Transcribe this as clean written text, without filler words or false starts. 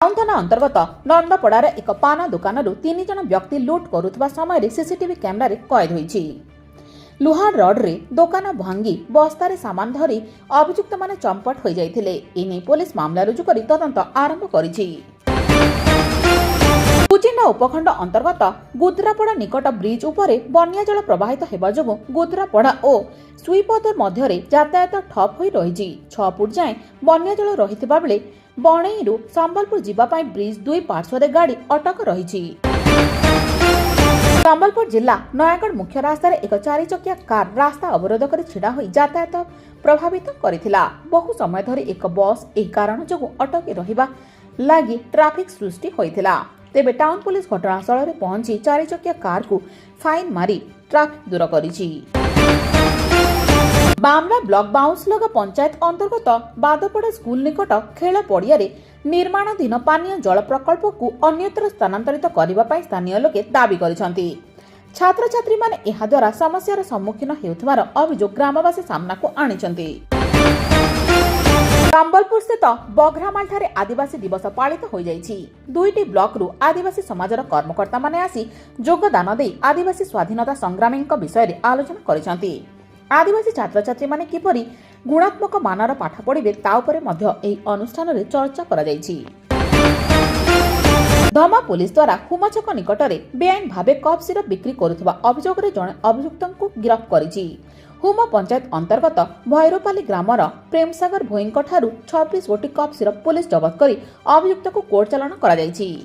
Town थाना अंतर्गत नंदपड़ार एक पान दुकान 3 जन व्यक्ति लुट करुवा समय सीसीटीवी कैमेरा कैद होईछि। लुहार रड रे दुकान भांगी बस्तार सामान धरी अभियुक्त माने चंपट हो जाइथिले। एने पुलिस मामला रुजु करी तदंत आरंभ करिछि। कुचिंडा उपखंड अंतर्गत गुद्रापड़ा निकट ब्रिज उपरे बन्या जल प्रवाहित हेबा जोगु गुद्रापड़ा और सुईपदर मध्य यातायात ठप होई रहिछि। 6 फुट जाए बन्या जल रहिथिबा बेले बणईरू संबलपुर जीवा पाई ब्रिज दुई पार्श्वरे गाड़ी अटक रहिछि। संबलपुर जिला नयागढ़ मुख्य रास्तार एक 4 चकिया कार रास्ता अवरोध कर छिड़ा होई यातायात प्रभावित करिथिला। बहु समय धरि एक बस एही कारण जोगु अटकी रहिबा लागि ट्रैफिक सृष्टि होइथिला। तेबे टाउन पुलिस घटनास्थल में पहुंची 4 चकिया कार को फाइन मारी ट्रैफिक दूर करिछि। बामला ब्लॉक बाउंसलगा पंचायत अंतर्गत बादपड़ा स्कूल निकट खेल पड़िया निर्माणाधीन पानीय जल प्रकल्प को अन्यत्र स्थानांतरित करने पर स्थानीय लोके दाबी करिसंती। छात्र छात्री माने एहा द्वारा समस्यार सम्मुखीन हेउथबार अभियोग ग्रामवासी सामना को आनिचंती। संबलपुर स्थित बघरामाल ठारे आदिवासी दिवस पालित हो जाइछि। दुईटी ब्लॉक रु आदिवासी समाजर कर्मकर्ता माने आसी योगदान दे आदिवासी स्वाधीनता संग्रामी विषय रे आलोचना करिसंती। आदिवासी छात्र छात्री माने किपरि गुणात्मक मानर पाठ पढ़िबे ता उपरे मध्य एही अनुष्ठान रे चर्चा करा जाइछि। धमा पुलिस द्वारा हुमाछक निकट में बेआईन भावे कफ सिरप बिक्री करुवा अभियोग रे जणे अभियुक्त को गिरफ्त करिछि। हुमा पंचायत अंतर्गत भैरोपाली ग्रामर प्रेमसागर भोईंक ठारू 26 गोटी कफ सिरप पुलिस जबत करी अभियुक्त को कोर्ट चालाण करा जाइछि।